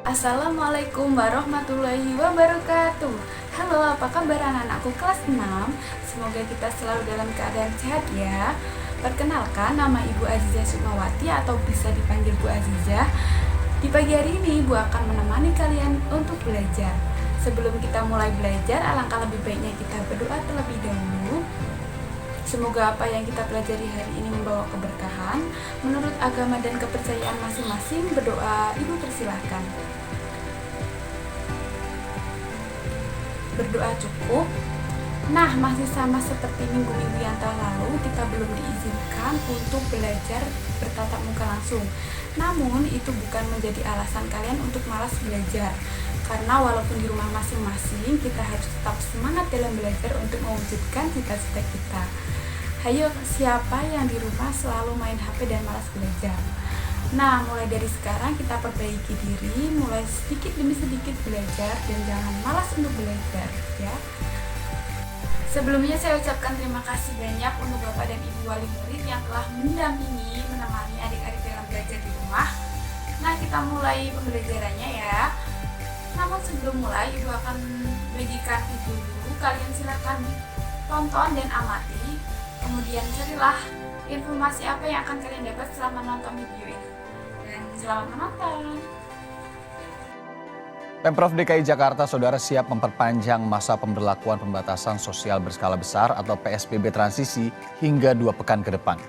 Assalamualaikum warahmatullahi wabarakatuh. Halo, apa kabar anak-anakku kelas 6? Semoga kita selalu dalam keadaan sehat ya. Perkenalkan, nama Ibu Azizah Sukmawati atau bisa dipanggil Bu Azizah. Di pagi hari ini Ibu akan menemani kalian untuk belajar. Sebelum kita mulai belajar, alangkah lebih baiknya kita berdoa terlebih dahulu. Semoga apa yang kita pelajari hari ini membawa keberkahan. Menurut agama dan kepercayaan masing-masing, berdoa Ibu persilahkan. Berdoa cukup. Nah, masih sama seperti minggu-minggu yang lalu, kita belum diizinkan untuk belajar bertatap muka langsung. Namun, itu bukan menjadi alasan kalian untuk malas belajar. Karena walaupun di rumah masing-masing, kita harus tetap semangat dalam belajar untuk mewujudkan cita-cita kita. Hayo, siapa yang di rumah selalu main HP dan malas belajar? Nah, mulai dari sekarang kita perbaiki diri, mulai sedikit demi sedikit belajar dan jangan malas untuk belajar, ya. Sebelumnya saya ucapkan terima kasih banyak untuk Bapak dan Ibu wali murid yang telah mendampingi, menemani adik-adik dalam belajar di rumah. Nah, kita mulai pembelajarannya ya. Namun sebelum mulai, Ibu akan bagikan video dulu. Kalian silakan tonton dan amati. Kemudian carilah informasi apa yang akan kalian dapat selama menonton video ini. Dan selamat menonton. Pemprov DKI Jakarta, Saudara, siap memperpanjang masa pemberlakuan pembatasan sosial berskala besar atau PSBB transisi hingga 2 pekan ke depan.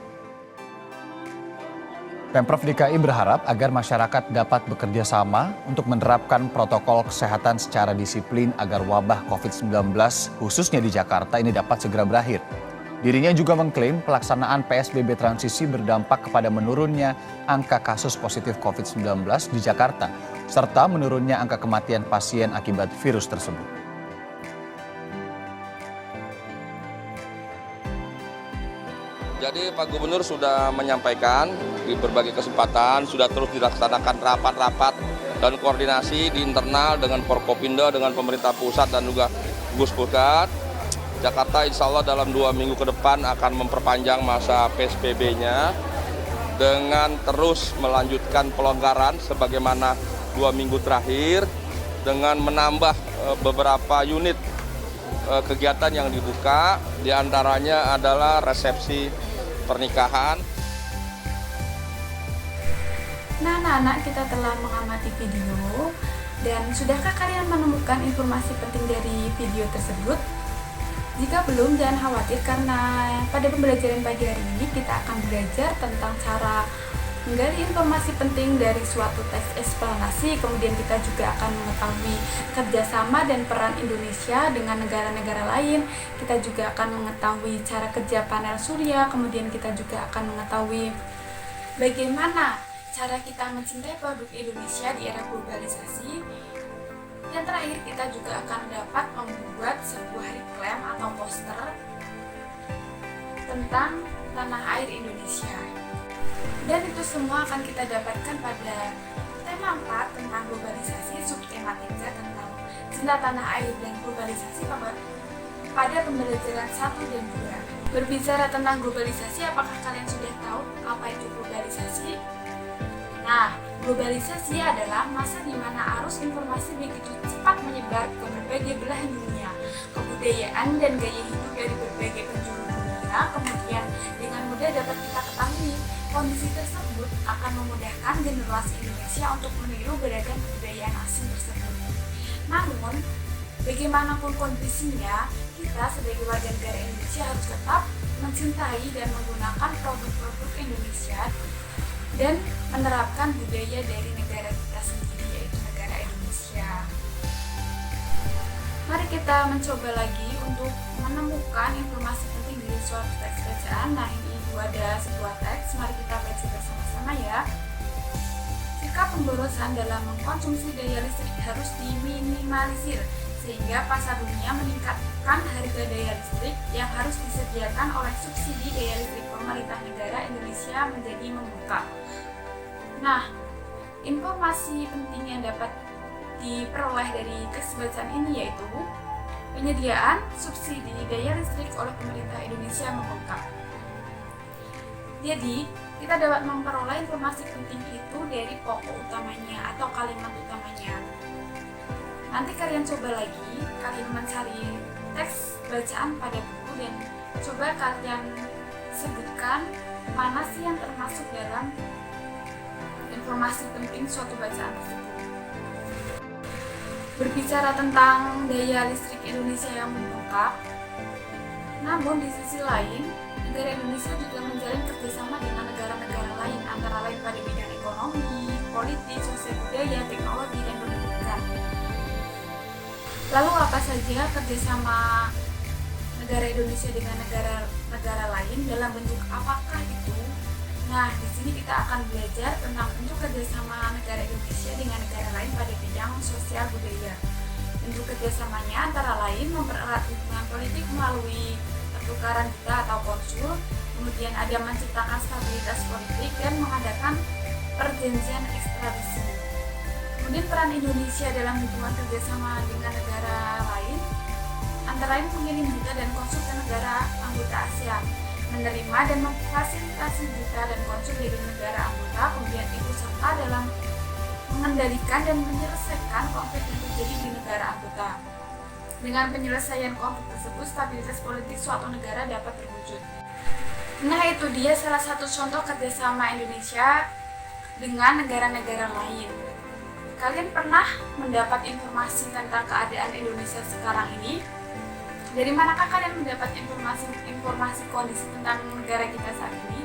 Pemprov DKI berharap agar masyarakat dapat bekerja sama untuk menerapkan protokol kesehatan secara disiplin agar wabah COVID-19 khususnya di Jakarta ini dapat segera berakhir. Dirinya juga mengklaim pelaksanaan PSBB transisi berdampak kepada menurunnya angka kasus positif COVID-19 di Jakarta, serta menurunnya angka kematian pasien akibat virus tersebut. Jadi Pak Gubernur sudah menyampaikan di berbagai kesempatan, sudah terus dilaksanakan rapat-rapat dan koordinasi di internal dengan Forkopimda, dengan pemerintah pusat dan juga Guspusdat. Jakarta insya Allah dalam 2 minggu ke depan akan memperpanjang masa PSBB-nya dengan terus melanjutkan pelonggaran sebagaimana 2 minggu terakhir dengan menambah beberapa unit kegiatan yang dibuka, diantaranya adalah resepsi pernikahan. Nah, anak-anak, kita telah mengamati video dan sudahkah kalian menemukan informasi penting dari video tersebut? Jika belum, jangan khawatir karena pada pembelajaran pagi hari ini kita akan belajar tentang cara menggali informasi penting dari suatu teks eksplanasi. Kemudian kita juga akan mengetahui kerjasama dan peran Indonesia dengan negara-negara lain. Kita juga akan mengetahui cara kerja panel surya. Kemudian kita juga akan mengetahui bagaimana cara kita mencintai produk Indonesia di era globalisasi. Yang terakhir, kita juga akan dapat membuat sebuah reklame atau poster tentang tanah air Indonesia. Dan itu semua akan kita dapatkan pada tema 4 tentang globalisasi, subtema 3 tentang cinta tanah air dan globalisasi pada pembelajaran 1 dan 2. Berbicara tentang globalisasi, apakah kalian sudah tahu apa itu globalisasi? Nah, globalisasi adalah masa di mana arus informasi begitu cepat menyebar ke berbagai belahan dunia. Kebudayaan dan gaya hidup dari berbagai penjuru dunia kemudian dengan mudah dapat kita ketahui. Kondisi tersebut akan memudahkan generasi Indonesia untuk meniru beragam kebudayaan asing tersebut. Namun, bagaimanapun kondisinya, kita sebagai warga negara Indonesia harus tetap mencintai dan menggunakan produk-produk Indonesia dan menerapkan budaya dari negara kita sendiri, yaitu negara Indonesia. Mari kita mencoba lagi untuk menemukan informasi penting dari suatu teks bacaan. Nah, ini ada sebuah teks, mari kita baca bersama-sama ya. Sikap pemborosan dalam mengkonsumsi daya listrik harus diminimalisir, sehingga pasar dunia meningkatkan harga daya listrik yang harus disediakan oleh subsidi daya listrik pemerintah negara Indonesia menjadi membengkak. Nah, informasi penting yang dapat diperoleh dari teks bacaan ini yaitu penyediaan subsidi daya listrik oleh pemerintah Indonesia membengkak. Jadi, kita dapat memperoleh informasi penting itu dari pokok utamanya atau kalimat utamanya. Nanti kalian coba lagi, kalian mencari teks bacaan pada buku dan coba kalian sebutkan mana sih yang termasuk dalam informasi penting suatu bacaan tersebut. Berbicara tentang daya listrik Indonesia yang membengkak, namun di sisi lain, negara Indonesia juga menjalin kerjasama dengan negara-negara lain, antara lain pada bidang ekonomi, politik, sosial budaya, teknologi, dan pendidikan. Lalu apa saja kerjasama negara Indonesia dengan negara lain, dalam bentuk apakah itu? Nah, di sini kita akan belajar tentang bentuk kerjasama negara Indonesia dengan negara lain pada bidang sosial budaya. Bentuk kerjasamanya antara lain mempererat hubungan politik melalui pertukaran duta atau konsul, kemudian ada menciptakan stabilitas politik dan mengadakan perjanjian ekstradisi. Kemudian peran Indonesia dalam hubungan kerjasama dengan negara lain antara lain mengirim duta dan konsul ke negara anggota ASEAN, menerima dan memfasilitasi duta dan konsul dari negara anggota, kemudian ikut serta dalam mengendalikan dan menyelesaikan konflik yang terjadi di negara anggota. Dengan penyelesaian konflik tersebut, stabilitas politik suatu negara dapat terwujud. Nah, itu dia salah satu contoh kerjasama Indonesia dengan negara-negara lain. Kalian pernah mendapat informasi tentang keadaan Indonesia sekarang ini? Dari manakah kalian mendapat informasi kondisi tentang negara kita saat ini?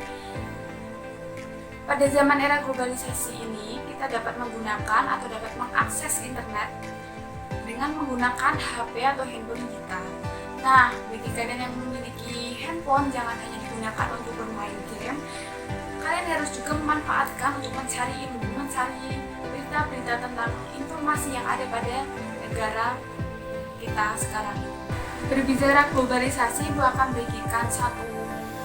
Pada zaman era globalisasi ini, kita dapat menggunakan atau dapat mengakses internet dengan menggunakan HP atau handphone kita. Nah, bagi kalian yang memiliki handphone, jangan hanya digunakan untuk bermain game. Kalian harus juga memanfaatkan untuk mencari ilmu, mencari berita-berita tentang informasi yang ada pada negara kita sekarang ini. Berbicara globalisasi, Ibu akan bagikan satu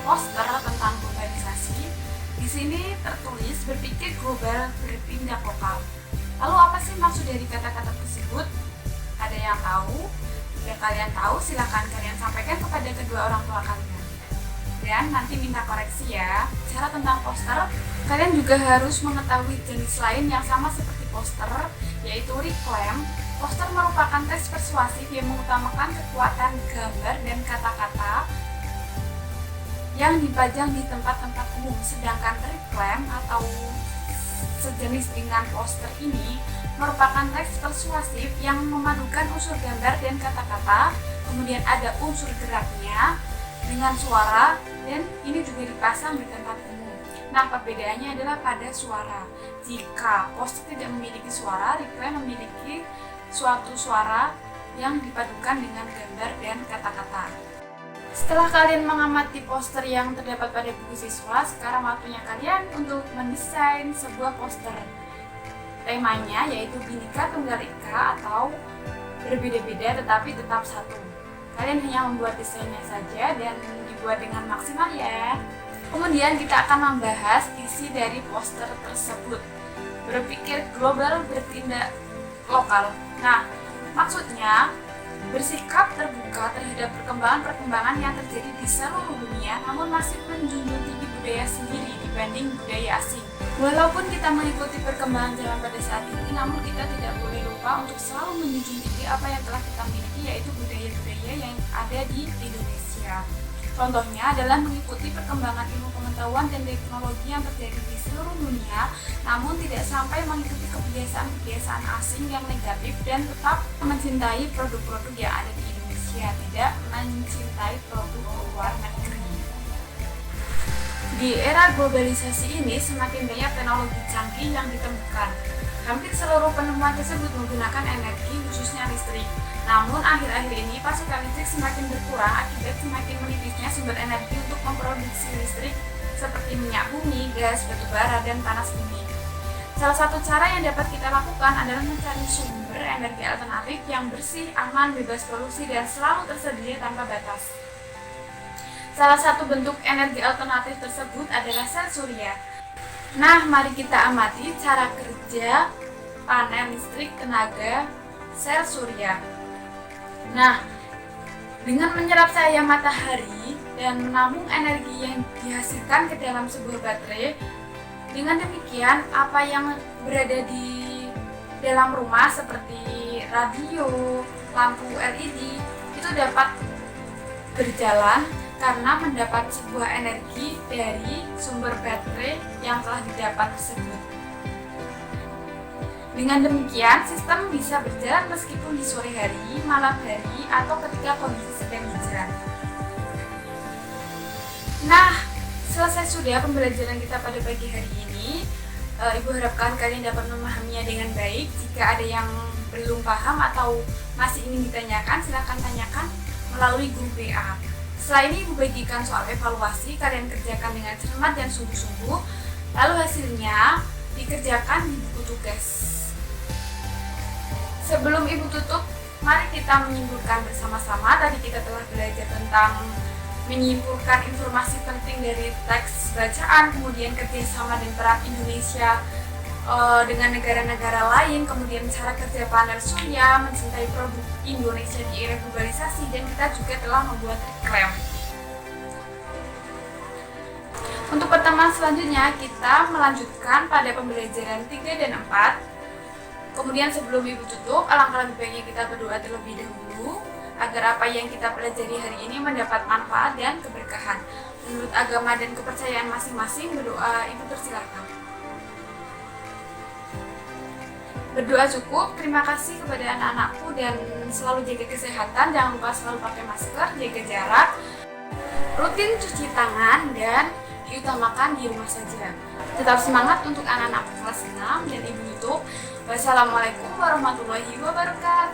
poster tentang globalisasi. Di sini tertulis berpikir global, bertindak lokal. Lalu apa sih maksud dari kata-kata tersebut? Ada yang tahu? Jika kalian tahu, silakan kalian sampaikan kepada kedua orang tua kalian. Dan nanti minta koreksi ya. Bicara tentang poster, kalian juga harus mengetahui jenis lain yang sama seperti poster, yaitu reclaim. Poster merupakan teks persuasif yang mengutamakan kekuatan gambar dan kata-kata yang dipajang di tempat-tempat umum. Sedangkan reclaim atau sejenis dengan poster ini merupakan teks persuasif yang memadukan unsur gambar dan kata-kata, kemudian ada unsur geraknya dengan suara, dan ini juga dipasang di tempat umum. Nah, perbedaannya adalah pada suara. Jika poster tidak memiliki suara, reclaim memiliki suatu suara yang dipadukan dengan gambar dan kata-kata. Setelah kalian mengamati poster yang terdapat pada buku siswa, sekarang waktunya kalian untuk mendesain sebuah poster. Temanya yaitu Bhinneka Tunggal Ika atau berbeda-beda tetapi tetap satu. Kalian hanya membuat desainnya saja dan dibuat dengan maksimal ya. Kemudian kita akan membahas isi dari poster tersebut. Berpikir global, bertindak lokal. Nah, maksudnya bersikap terbuka terhadap perkembangan-perkembangan yang terjadi di seluruh dunia, namun masih menjunjung tinggi budaya sendiri dibanding budaya asing. Walaupun kita mengikuti perkembangan zaman pada saat ini, namun kita tidak boleh lupa untuk selalu menjunjung tinggi apa yang telah kita miliki, yaitu budaya-budaya yang ada di Indonesia. Contohnya adalah mengikuti perkembangan ilmu pengetahuan dan teknologi yang terjadi di seluruh dunia, namun tidak sampai mengikuti kebiasaan-kebiasaan asing yang negatif dan tetap mencintai produk-produk yang ada di Indonesia, tidak mencintai produk luar negeri. Di era globalisasi ini semakin banyak teknologi canggih yang ditemukan. Hampir seluruh penemuan tersebut menggunakan energi, khususnya listrik. Namun akhir-akhir ini pasokan listrik semakin berkurang akibat semakin menipisnya sumber energi untuk memproduksi listrik seperti minyak bumi, gas, batu bara, dan panas bumi. Salah satu cara yang dapat kita lakukan adalah mencari sumber energi alternatif yang bersih, aman, bebas polusi, dan selalu tersedia tanpa batas. Salah satu bentuk energi alternatif tersebut adalah sel surya. Nah, mari kita amati cara kerja panel listrik tenaga sel surya. Nah, dengan menyerap cahaya matahari dan menampung energi yang dihasilkan ke dalam sebuah baterai, dengan demikian apa yang berada di dalam rumah seperti radio, lampu LED itu dapat berjalan karena mendapat sebuah energi dari sumber baterai yang telah didapat tersebut. Dengan demikian, sistem bisa berjalan meskipun di sore hari, malam hari, atau ketika kondisi sedang hujan. Nah, selesai sudah pembelajaran kita pada pagi hari ini. Ibu harapkan kalian dapat memahaminya dengan baik. Jika ada yang belum paham atau masih ingin ditanyakan, silakan tanyakan melalui grup WA. Setelah ini Ibu bagikan soal evaluasi, kalian kerjakan dengan cermat dan sungguh-sungguh, lalu hasilnya dikerjakan di buku tugas. Sebelum Ibu tutup, mari kita menyimpulkan bersama-sama. Tadi kita telah belajar tentang menyimpulkan informasi penting dari teks bacaan, kemudian kerjasama dan peran Indonesia dengan negara-negara lain, kemudian cara kerja panel surya, mencintai produk Indonesia di era globalisasi, dan kita juga telah membuat iklan. Untuk pertemuan selanjutnya, kita melanjutkan pada pembelajaran 3 dan 4. Kemudian sebelum Ibu tutup, alangkah lebih baiknya kita berdoa terlebih dahulu agar apa yang kita pelajari hari ini mendapat manfaat dan keberkahan. Menurut agama dan kepercayaan masing-masing, berdoa Ibu persilahkan. Berdoa cukup. Terima kasih kepada anak-anakku dan selalu jaga kesehatan. Jangan lupa selalu pakai masker, jaga jarak, rutin cuci tangan, dan diutamakan di rumah saja. Tetap semangat untuk anak-anak kelas 6 dan Ibu tutup. Wassalamualaikum warahmatullahi wabarakatuh.